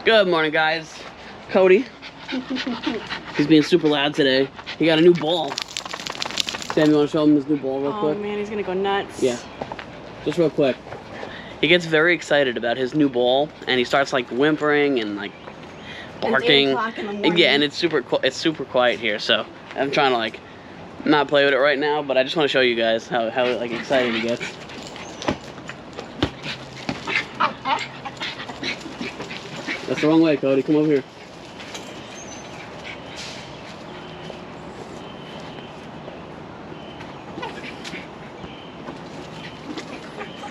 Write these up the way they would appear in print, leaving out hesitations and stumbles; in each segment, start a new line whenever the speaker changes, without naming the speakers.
Good morning, guys. Cody. He's being super loud today. He got a new ball. Sam, you want to show him his new ball real quick?
Oh man, he's gonna go nuts.
Yeah. Just real quick. He gets very excited about his new ball, and he starts like whimpering and like barking.
It's 8 o'clock in the morning.
Yeah, and it's super quiet here, so I'm trying to like not play with it right now, but I just want to show you guys how like excited he gets. That's the wrong way, Cody. Come over here.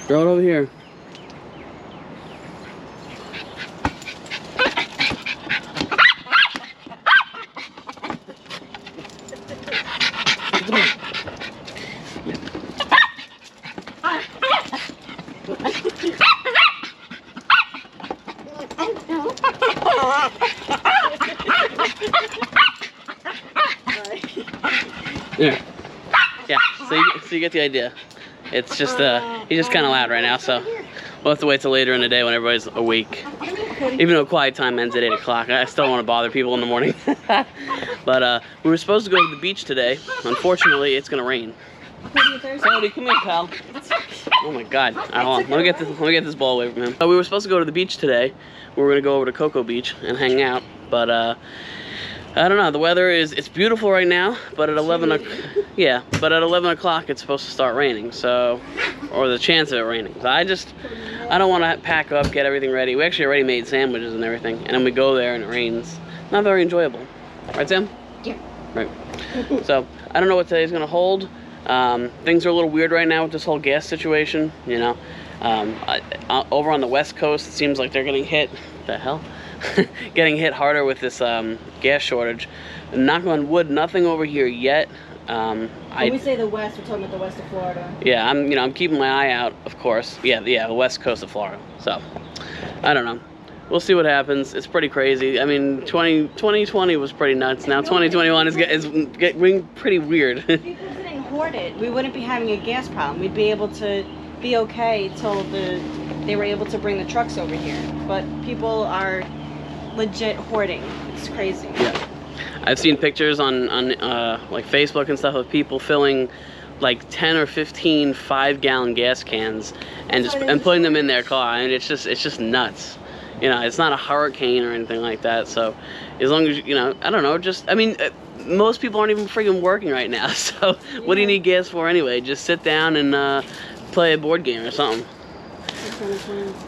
Throw it over here. There. Yeah, so you get the idea. It's just, he's just kind of loud right now, so we'll have to wait till later in the day when everybody's awake. Even though quiet time ends at 8 o'clock, I still don't want to bother people in the morning. But we were supposed to go to the beach today. Unfortunately, it's going to rain. Cody, come here, pal. Oh my God. All right, hold on. Let me get this ball away from him. We were supposed to go to the beach today. We were going to go over to Cocoa Beach and hang out, but I don't know. The weather it's beautiful right now, but at 11 o'clock it's supposed to start raining. So, or the chance of it raining. So I don't want to pack up, get everything ready. We actually already made sandwiches and everything, and then we go there and it rains. Not very enjoyable, right, Sam? Yeah. Right. So I don't know what today's gonna hold. Things are a little weird right now with this whole gas situation. You know, over on the West Coast, it seems like they're getting hit. What the hell? Getting hit harder with this gas shortage. Knock on wood, nothing over here yet.
When we say the West, we're talking about the west of Florida. Yeah,
I'm keeping my eye out, of course. Yeah, the West Coast of Florida. So, I don't know. We'll see what happens. It's pretty crazy. I mean, 2020 was pretty nuts. Now 2021 is getting pretty weird.
If people didn't hoard it, we wouldn't be having a gas problem. We'd be able to be okay till they were able to bring the trucks over here. But people are legit hoarding. It's crazy.
Yeah, I've seen pictures on like Facebook and stuff of people filling like 10 or 15 5-gallon gas cans and putting them in their car, and it's just nuts. You know, it's not a hurricane or anything like that. So as long as I don't know, most people aren't even freaking working right now. So what do you need gas for anyway? Just sit down and play a board game or something.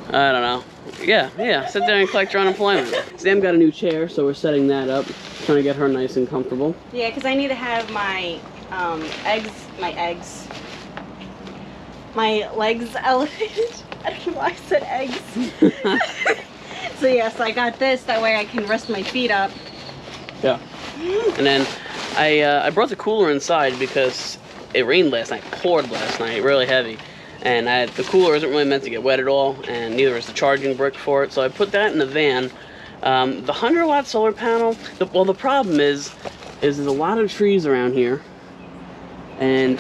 I don't know. Yeah, sit there and collect your unemployment. Sam got a new chair, so we're setting that up, trying to get her nice and comfortable.
Yeah, because I need to have my legs elevated. I don't know why I said eggs. So yes, I got this, that way I can rest my feet up.
Yeah. And then I brought the cooler inside because it rained last night, poured last night, really heavy. And the cooler isn't really meant to get wet at all, and neither is the charging brick for it. So I put that in the van. The 100-watt solar panel, the problem is there's a lot of trees around here, and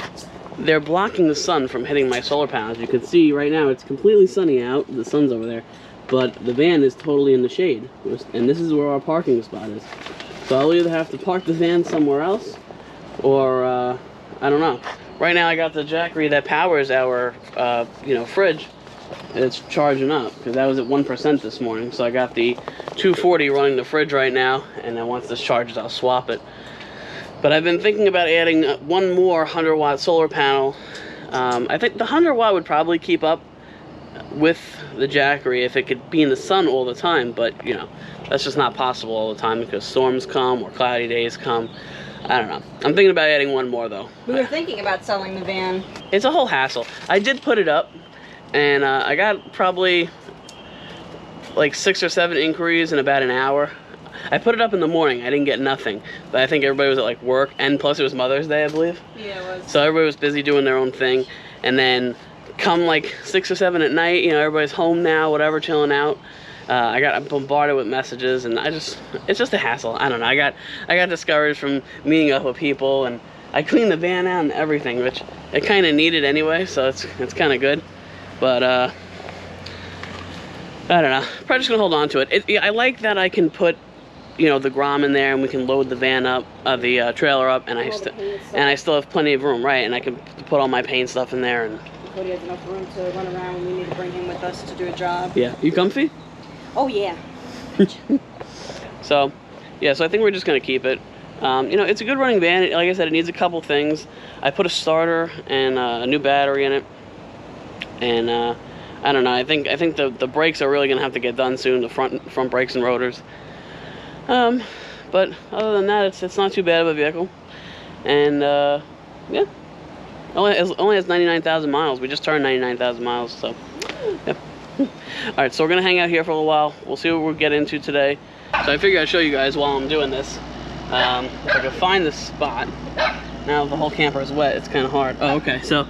they're blocking the sun from hitting my solar panel. As you can see right now, it's completely sunny out. The sun's over there, but the van is totally in the shade, and this is where our parking spot is. So I'll either have to park the van somewhere else, or I don't know. Right now I got the Jackery that powers our fridge. It's charging up because that was at 1% this morning. So I got the 240 running the fridge right now, and then once this charges I'll swap it. But I've been thinking about adding one more 100-watt solar panel. I think the 100-watt would probably keep up with the Jackery if it could be in the sun all the time, but that's just not possible all the time because storms come or cloudy days come. I don't know. I'm thinking about adding one more though.
We were thinking about selling the van.
It's a whole hassle. I did put it up, and I got probably like 6 or 7 inquiries in about an hour. I put it up in the morning. I didn't get nothing, but I think everybody was at like work, and plus it was Mother's Day, I believe.
Yeah, it was.
So everybody was busy doing their own thing, and then come like 6 or 7 at night, everybody's home now, whatever, chilling out. I got bombarded with messages, and it's just a hassle. I don't know. I got discouraged from meeting up with people, and I cleaned the van out and everything, which it kind of needed anyway, so it's kind of good. But I I don't know. Probably just gonna hold on to it. I like that I can put, you know, the Grom in there, and we can load the van up, the trailer up, and I still have plenty of room, right? And I can put all my paint stuff in there. And
Cody has enough room to run around when we need to bring him with us to do a job.
Yeah, you comfy?
Oh yeah.
So, yeah. So I think we're just gonna keep it. You know, it's a good running van. Like I said, it needs a couple things. I put a starter and a new battery in it, and I don't know. I think the brakes are really gonna have to get done soon. The front brakes and rotors. But other than that, it's not too bad of a vehicle, and yeah, only has 99,000 miles. We just turned 99,000 miles, so yeah. All right, so we're gonna hang out here for a little while. We'll see what we'll get into today. So I figured I'd show you guys while I'm doing this. If I can find this spot. Now the whole camper is wet. It's kind of hard. Oh, okay. So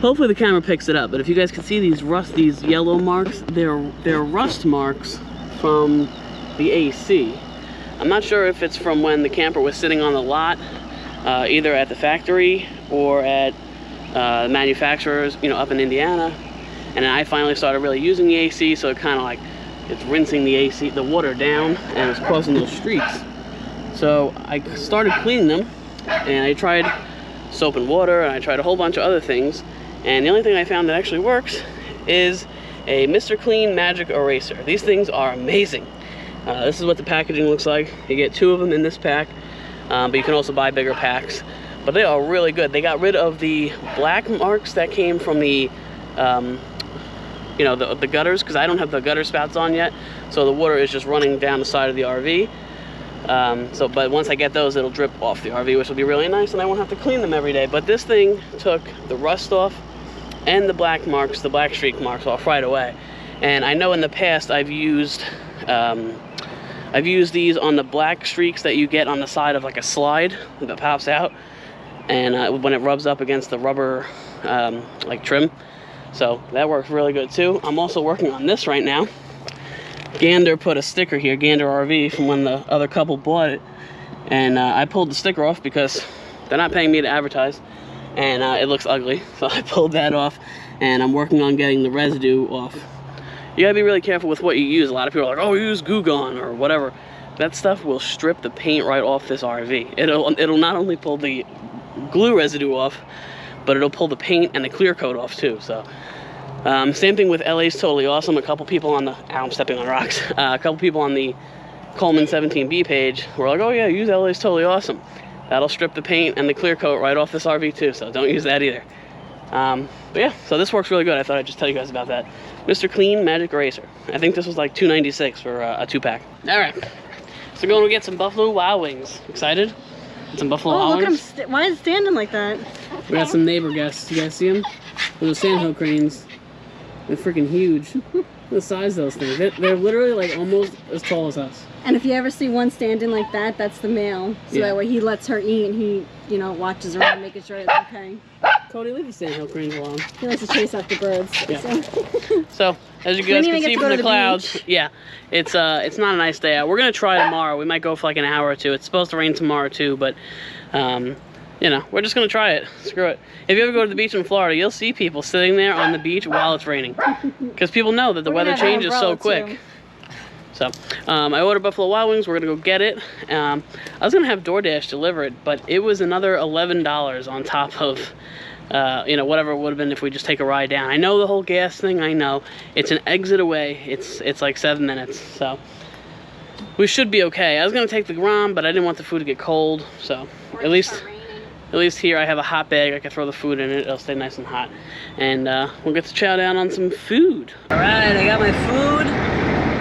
hopefully the camera picks it up. But if you guys can see these yellow marks, they're rust marks from the AC. I'm not sure if it's from when the camper was sitting on the lot, either at the factory or at manufacturers, you know, up in Indiana. And then I finally started really using the AC, so it kind of like it's rinsing the water down, and it's causing those streaks. So I started cleaning them, and I tried soap and water, and I tried a whole bunch of other things. And the only thing I found that actually works is a Mr. Clean Magic Eraser. These things are amazing. This is what the packaging looks like. You get 2 of them in this pack, but you can also buy bigger packs. But they are really good. They got rid of the black marks that came from the, you know, the gutters, because I don't have the gutter spouts on yet, so the water is just running down the side of the RV. But once I get those, it'll drip off the RV, which will be really nice, and I won't have to clean them every day. But this thing took the rust off and the black marks, the black streak marks off right away. And I know in the past I've used these on the black streaks that you get on the side of like a slide that pops out, and when it rubs up against the rubber like trim. So that works really good too. I'm also working on this right now. Gander put a sticker here, Gander RV, from when the other couple bought it, and I pulled the sticker off because they're not paying me to advertise, and it looks ugly, so I pulled that off, and I'm working on getting the residue off. You gotta be really careful with what you use. A lot of people are like, oh, use Goo Gone or whatever. That stuff will strip the paint right off this RV. It'll not only pull the glue residue off, but it'll pull the paint and the clear coat off too. So same thing with LA's Totally Awesome. A couple people on the, I'm stepping on rocks. A couple people on the Coleman 17B page were like, oh yeah, use LA's Totally Awesome. That'll strip the paint and the clear coat right off this RV too, so don't use that either. But yeah, so this works really good. I thought I'd just tell you guys about that. Mr. Clean Magic Eraser. I think this was like $2.96 for a 2-pack. All right, so going to get some Buffalo Wild Wings. Excited? Get some Buffalo Wild Wings.
Look, why is it standing like that?
We got some neighbor guests. You guys see them? Those sandhill cranes. They're freaking huge. The size of those things. They're literally like almost as tall as us.
And if you ever see one standing like that, that's the male. So that way he lets her eat, and he, you know, watches around making sure it's okay.
Cody, leave the sandhill cranes alone.
He likes to chase after birds.
Yeah. So as you guys can see from the clouds, yeah, it's not a nice day out. We're gonna try tomorrow. We might go for like an hour or two. It's supposed to rain tomorrow too, but you know, we're just gonna try it. Screw it. If you ever go to the beach in Florida, you'll see people sitting there on the beach while it's raining, because people know that the weather changes so quick. Too. So, I ordered Buffalo Wild Wings. We're gonna go get it. I was gonna have DoorDash deliver it, but it was another $11 on top of, you know, whatever it would have been if we just take a ride down. I know the whole gas thing. I know it's an exit away. It's like 7 minutes, so we should be okay. I was gonna take the Grom, but I didn't want the food to get cold. So at least here I have a hot bag. I can throw the food in it. It'll stay nice and hot, and we'll get to chow down on some food. All right, I got my food.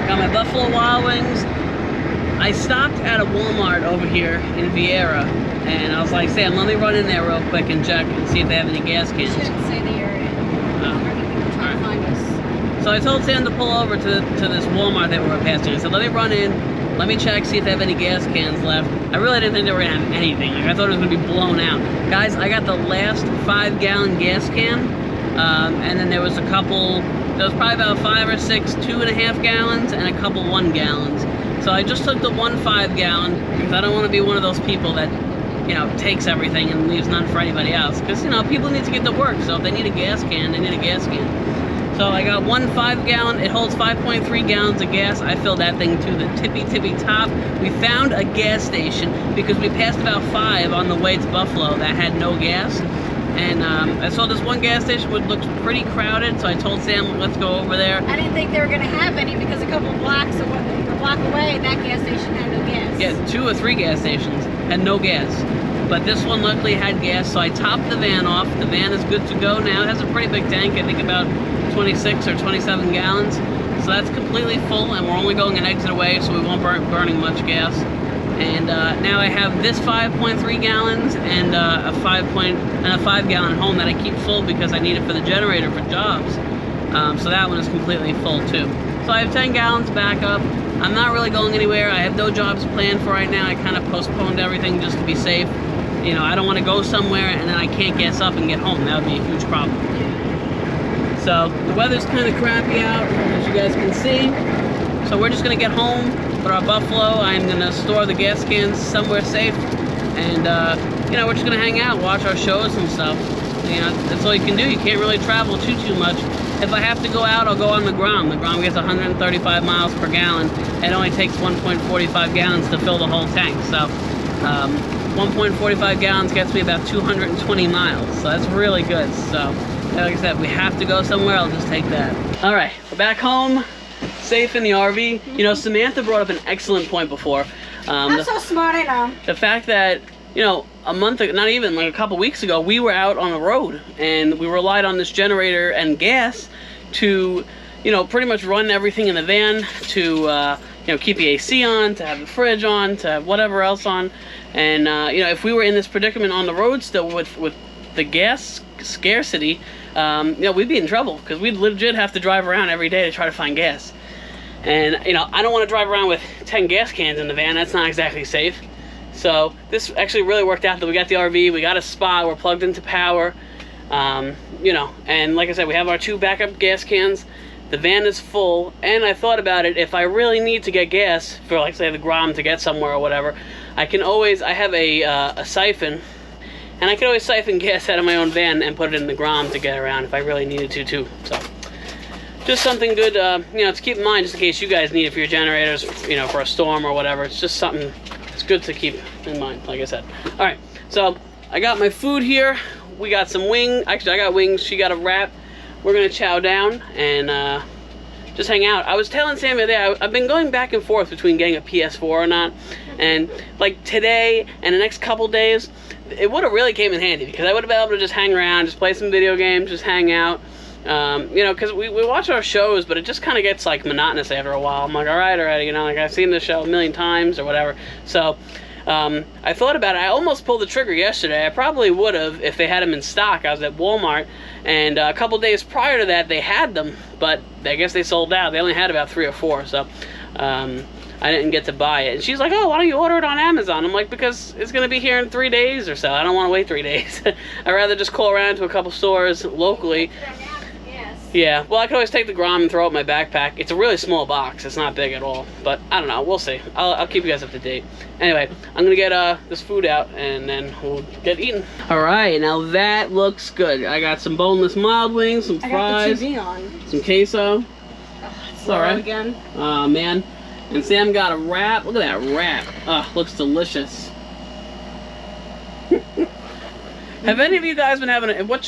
Got my Buffalo Wild Wings. I stopped at a Walmart over here in Vieira, and I was like, Sam, let me run in there real quick and check and see if they have any gas cans.
You shouldn't say that you're trying to find us.
So I told Sam to pull over to this Walmart that we were passing. I said, let me run in, let me check, see if they have any gas cans left. I really didn't think they were gonna have anything. Like, I thought it was gonna be blown out. Guys, I got the last 5-gallon gas can, and then there was a couple. There was probably about 5 or 6 2.5 gallons and a couple 1 gallons. So I just took the 1 5-gallon because I don't want to be one of those people that, you know, takes everything and leaves none for anybody else. Because, you know, people need to get to work. So if they need a gas can, they need a gas can. So I got one 5-gallon, it holds 5.3 gallons of gas. I filled that thing to the tippy top. We found a gas station because we passed about 5 on the way to Buffalo that had no gas. And I saw this one gas station which looked pretty crowded, so I told Sam, let's go over there.
I didn't think they were going to have any because a couple blocks a block away, that gas station had no gas.
Yeah, 2 or 3 gas stations had no gas. But this one luckily had gas, so I topped the van off. The van is good to go now. It has a pretty big tank, I think about 26 or 27 gallons. So that's completely full, and we're only going an exit away, so we won't burning much gas. And now I have this 5.3 gallons and a 5-gallon home that I keep full because I need it for the generator for jobs. So that one is completely full too. So I have 10 gallons backup. I'm not really going anywhere. I have no jobs planned for right now. I kind of postponed everything just to be safe. You know, I don't want to go somewhere and then I can't gas up and get home. That would be a huge problem. So the weather's kind of crappy out, as you guys can see. So we're just going to get home with our Buffalo. I'm going to store the gas cans somewhere safe. And, you know, we're just going to hang out, watch our shows and stuff. You know, that's all you can do. You can't really travel too much. If I have to go out, I'll go on the Grom. The Grom gets 135 miles per gallon. It only takes 1.45 gallons to fill the whole tank. So 1.45 gallons gets me about 220 miles. So that's really good. So like I said, if we have to go somewhere, I'll just take that. All right, we're back home, safe in the RV. You know, Samantha brought up an excellent point before.
I'm so smart, I know.
The fact that, you know, a month ago, not even, like a couple weeks ago, we were out on the road and we relied on this generator and gas to, you know, pretty much run everything in the van, to, you know, keep the AC on, to have the fridge on, to have whatever else on. And, you know, if we were in this predicament on the road still with the gas scarcity, you know, we'd be in trouble because we'd legit have to drive around every day to try to find gas. And, you know, I don't want to drive around with 10 gas cans in the van. That's not exactly safe. So this actually really worked out that we got the RV, we got a spot, we're plugged into power, you know, and like I said, we have our 2 backup gas cans, the van is full, and I thought about it, if I really need to get gas for, like, say, the Grom to get somewhere or whatever, I can always, I have a siphon, and I can always siphon gas out of my own van and put it in the Grom to get around if I really needed to too. So just something good, you know, to keep in mind just in case you guys need it for your generators, you know, for a storm or whatever. It's just something it's good to keep in mind, like I said. All right, so I got my food here. We got some wings. Actually, I got wings. She got a wrap. We're gonna chow down and just hang out. I was telling Sam the other day, I've been going back and forth between getting a PS4 or not. And like today and the next couple days, it would have really came in handy because I would have been able to just hang around, just play some video games, just hang out. You know, because we watch our shows, but it just kind of gets like monotonous after a while. I'm like, all right, you know, like I've seen this show a million times or whatever. So I thought about it. I almost pulled the trigger yesterday. I probably would have if they had them in stock. I was at Walmart, and a couple days prior to that, they had them, but I guess they sold out. They only had about 3 or 4, so I didn't get to buy it. And she's like, oh, why don't you order it on Amazon? I'm like, because it's going to be here in 3 days or so. I don't want to wait 3 days. I'd rather just call around to a couple stores locally. Yeah, well, I could always take the Grom and throw it in my backpack. It's a really small box. It's not big at all. But I don't know. We'll see. I'll keep you guys up to date. Anyway, I'm going to get this food out, and then we'll get eating. All right, now that looks good. I got some boneless mild wings, some fries,
I got the TV on.
some queso.
It's all right. Again.
Oh, man. And Sam got a wrap. Look at that wrap. Oh, looks delicious. Have any of you guys been having what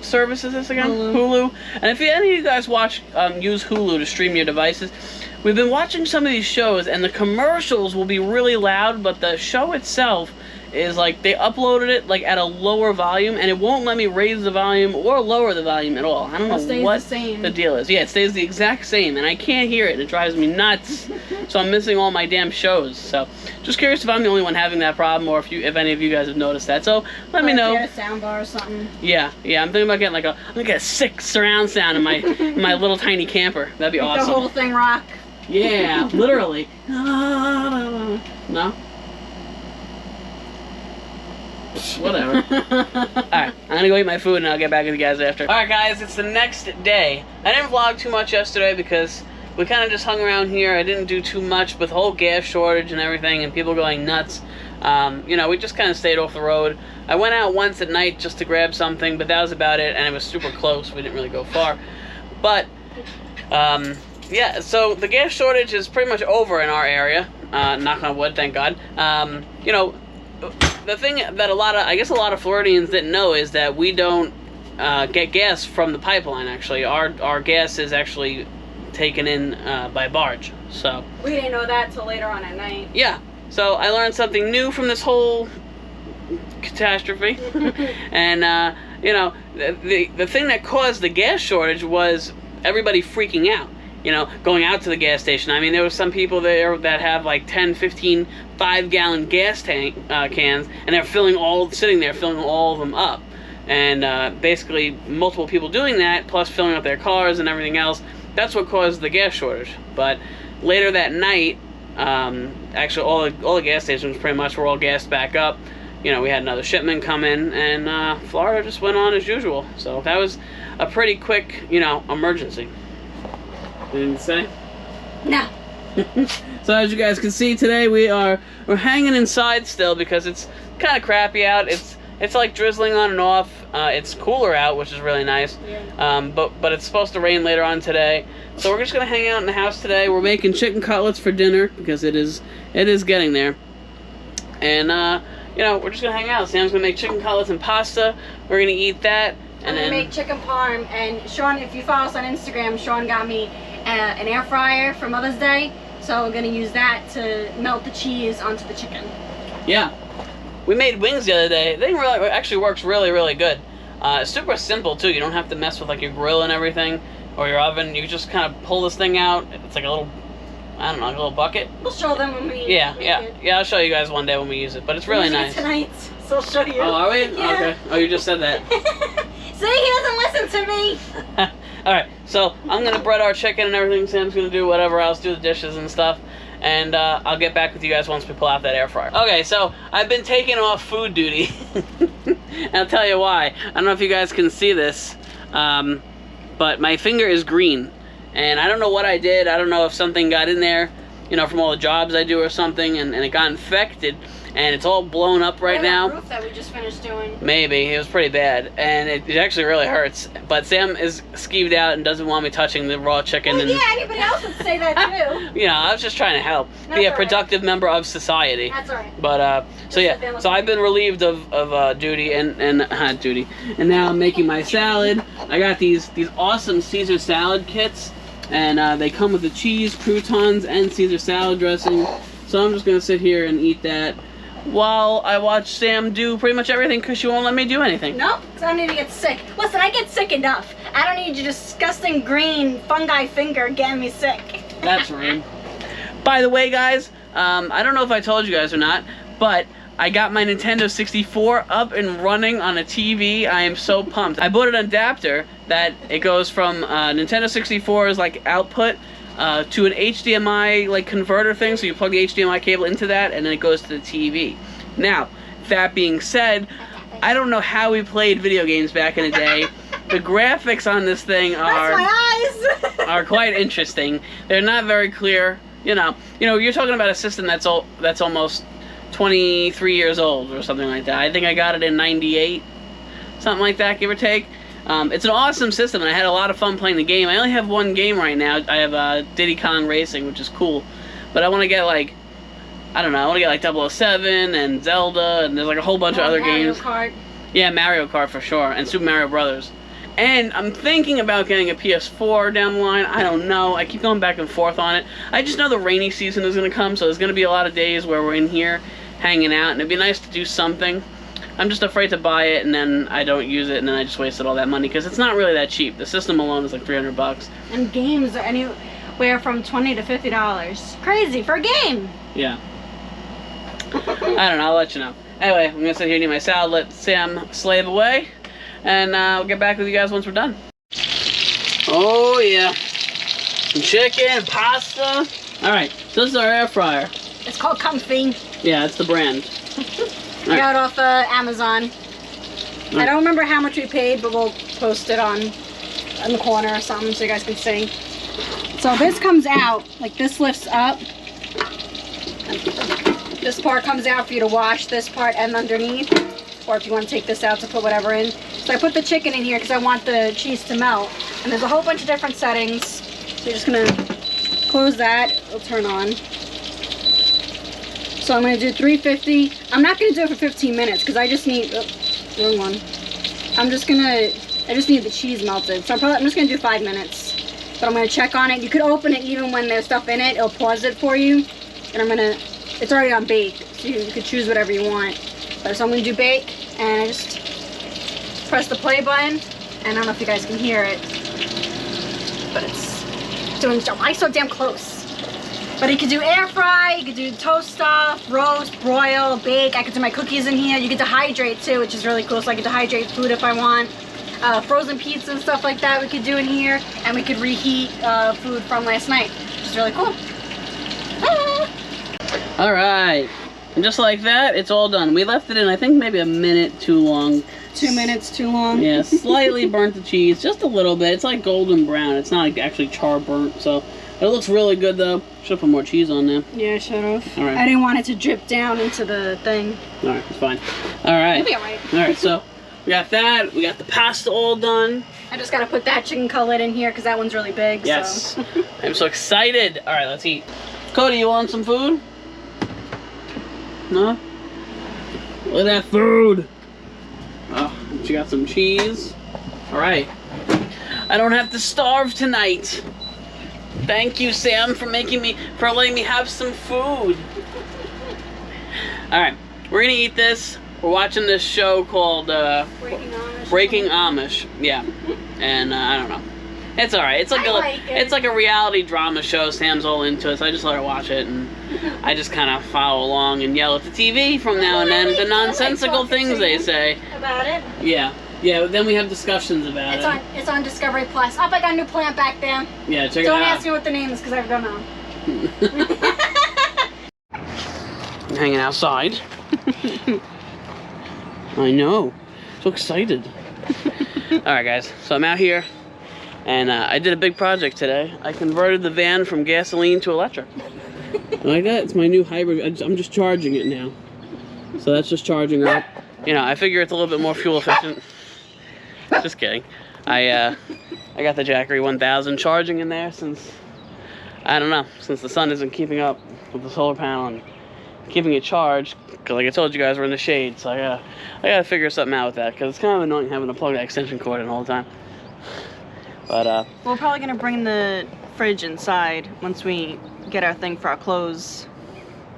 service is this again? Hulu. And if any of you guys use Hulu to stream your devices, we've been watching some of these shows and the commercials will be really loud, but the show itself is like they uploaded it like at a lower volume and it won't let me raise the volume or lower the volume at all. I don't know what the deal is. Yeah, it stays the exact same and I can't hear it and it drives me nuts. So I'm missing all my damn shows. So just curious if I'm the only one having that problem or if any of you guys have noticed that. So let me know.
Get a sound bar or something.
Yeah, I'm thinking about getting I'm gonna get a sick surround sound in my little tiny camper. That'd be awesome.
The whole thing rock.
Yeah, literally. No? Whatever. Alright, I'm gonna go eat my food and I'll get back with you guys after. Alright guys, it's the next day. I didn't vlog too much yesterday because we kind of just hung around here. I didn't do too much with the whole gas shortage and everything and people going nuts. You know, we just kind of stayed off the road. I went out once at night just to grab something, but that was about it and it was super close. We didn't really go far. But yeah, so the gas shortage is pretty much over in our area. Knock on wood, thank God. You know, the thing that I guess a lot of Floridians didn't know is that we don't get gas from the pipeline. Actually, our gas is actually taken in by barge. So
we didn't know that till later on at night.
Yeah. So I learned something new from this whole catastrophe. And you know, the thing that caused the gas shortage was everybody freaking out. You know, going out to the gas station. I mean, there were some people there that have like 10, 15, 5-gallon gas tank cans, and they're sitting there filling all of them up. And basically, multiple people doing that, plus filling up their cars and everything else, that's what caused the gas shortage. But later that night, actually all the gas stations pretty much were all gassed back up. You know, we had another shipment come in, and Florida just went on as usual. So that was a pretty quick, you know, emergency. Anything to say?
No.
So as you guys can see today, we're hanging inside still because it's kind of crappy out. It's like drizzling on and off. It's cooler out, which is really nice.
Yeah.
But it's supposed to rain later on today. So we're just gonna hang out in the house today. We're making chicken cutlets for dinner because it is getting there. And you know, we're just gonna hang out. Sam's gonna make chicken cutlets and pasta. We're gonna eat that.
And then make chicken parm. And Sean, if you follow us on Instagram, Sean got me an air fryer for Mother's Day. So we're gonna use that to melt the cheese onto the chicken.
Yeah. We made wings the other day. They really actually works really, really good. It's super simple too. You don't have to mess with like your grill and everything or your oven. You just kind of pull this thing out. It's like a little, I don't know, like a little bucket.
We'll show them when we make it.
Yeah, I'll show you guys one day when we use it. But it's really nice.
Tonight, so I'll show you.
Oh, are we?
Yeah.
Okay. Oh, you just said that.
See, he doesn't listen to me.
Alright, so I'm going to bread our chicken and everything. Sam's going to do whatever else, do the dishes and stuff. And I'll get back with you guys once we pull out that air fryer. Okay, so I've been taking off food duty. And I'll tell you why. I don't know if you guys can see this, but my finger is green. And I don't know what I did. I don't know if something got in there, you know, from all the jobs I do or something, and it got infected. And it's all blown up right now.
That roof that we just finished doing.
Maybe. It was pretty bad. And it actually really hurts. But Sam is skeeved out and doesn't want me touching the raw chicken.
Well, yeah, anybody else would say that too.
You know, I was just trying to help. Be a productive member of society.
That's all right.
But, so yeah. So I've been relieved of duty and duty. And now I'm making my salad. I got these awesome Caesar salad kits. And they come with the cheese, croutons, and Caesar salad dressing. So I'm just going to sit here and eat that while I watch Sam do pretty much everything because she won't let me do anything.
Nope, because I don't need to get sick. Listen, I get sick enough. I don't need your disgusting green fungi finger getting me sick.
That's rude. By the way, guys, I don't know if I told you guys or not, but I got my Nintendo 64 up and running on a TV. I am so pumped. I bought an adapter that it goes from Nintendo 64's like output to an HDMI like converter thing, so you plug the HDMI cable into that and then it goes to the TV. Now, that being said, I don't know how we played video games back in the day. The graphics on this thing are quite interesting. They're not very clear. You know, you're talking about a system that's almost 23 years old or something like that. I think I got it in 98, something like that, give or take. It's an awesome system, and I had a lot of fun playing the game. I only have one game right now. I have Diddy Kong Racing, which is cool. But I want to get, like, I don't know, I want to get, like, 007 and Zelda, and there's, like, a whole bunch of other games.
Mario Kart.
Yeah, Mario Kart for sure, and Super Mario Brothers. And I'm thinking about getting a PS4 down the line. I don't know. I keep going back and forth on it. I just know the rainy season is going to come, so there's going to be a lot of days where we're in here hanging out, and it'd be nice to do something. I'm just afraid to buy it and then I don't use it and then I just wasted all that money because it's not really that cheap. The system alone is like $300.
And games are anywhere from $20 to $50. Crazy for a game.
Yeah. I don't know. I'll let you know. Anyway, I'm gonna sit here and eat my salad. Let Sam slave away, and I'll get back with you guys once we're done. Oh yeah, some chicken, pasta. All right. So this is our air fryer.
It's called Comfy.
Yeah, it's the brand.
I got it off Amazon. I don't remember how much we paid, but we'll post it on in the corner or something so you guys can see. So this comes out, like this lifts up. This part comes out for you to wash, this part and underneath. Or if you want to take this out to put whatever in. So I put the chicken in here because I want the cheese to melt. And there's a whole bunch of different settings. So you're just gonna close that, it'll turn on. So I'm gonna do 350. I'm not gonna do it for 15 minutes because I just need, wrong one. I just need the cheese melted. So I'm just gonna do 5 minutes. But I'm gonna check on it. You could open it even when there's stuff in it. It'll pause it for you. And it's already on bake. So you could choose whatever you want. So I'm gonna do bake and I just press the play button. And I don't know if you guys can hear it. But it's doing stuff. Why so damn close? But you could do air fry, you could do toast stuff, roast, broil, bake. I could do my cookies in here. You could dehydrate too, which is really cool. So I could dehydrate food if I want. Frozen pizza and stuff like that we could do in here. And we could reheat food from last night, which is really cool. Ah!
All right. And just like that, it's all done. We left it in, I think, maybe a minute too long.
2 minutes too long.
Yeah, slightly burnt the cheese, just a little bit. It's like golden brown. It's not like actually char burnt, so it looks really good though. Should put more cheese on there.
Yeah, should have.
All right.
I didn't want it to drip down into the thing.
All right, it's fine. All right.
It'll be all right.
All right, so we got that. We got the pasta all done.
I just gotta put that chicken cutlet in here because that one's really big.
Yes.
So.
I'm so excited. All right, let's eat. Cody, you want some food? No? Look at that food. Oh, she got some cheese. All right. I don't have to starve tonight. Thank you, Sam, for letting me have some food. All right, we're gonna eat this. We're watching this show called Breaking Amish. Yeah, and I don't know. It's all right. It's like it's like a reality drama show. Sam's all into it, so I just let her watch it, and I just kind of follow along and yell at the TV from now and then. The nonsensical things they say
about it.
Yeah, yeah. Then we have discussions about it.
It's on Discovery Plus. Oh, I got a new plant back there.
Yeah, check it out.
Don't ask me what the name is because I don't know.
I'm hanging outside. I know. So excited. Alright guys, so I'm out here and I did a big project today. I converted the van from gasoline to electric. Like that? It's my new hybrid. I'm just charging it now. So that's just charging up. You know, I figure it's a little bit more fuel efficient. Just kidding. I got the Jackery 1000 charging in there since, I don't know, since the sun isn't keeping up with the solar panel and keeping it charged, because like I told you guys, we're in the shade, so I gotta figure something out with that, because it's kind of annoying having to plug that extension cord in all the time. But
we're probably gonna bring the fridge inside once we get our thing for our clothes,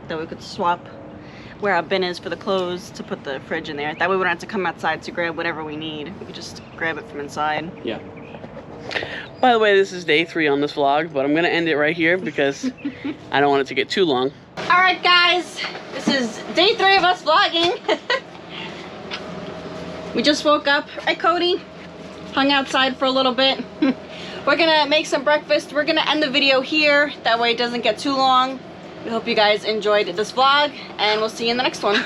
that we could swap where our bin is for the clothes to put the fridge in there. That way we don't have to come outside to grab whatever we need. We could just grab it from inside.
Yeah. By the way, this is day 3 on this vlog, but I'm gonna end it right here because I don't want it to get too long.
Alright guys, this is day 3 of us vlogging. We just woke up, right Cody? Hung outside for a little bit. We're gonna make some breakfast. We're gonna end the video here, that way it doesn't get too long. We hope you guys enjoyed this vlog, and we'll see you in the next one.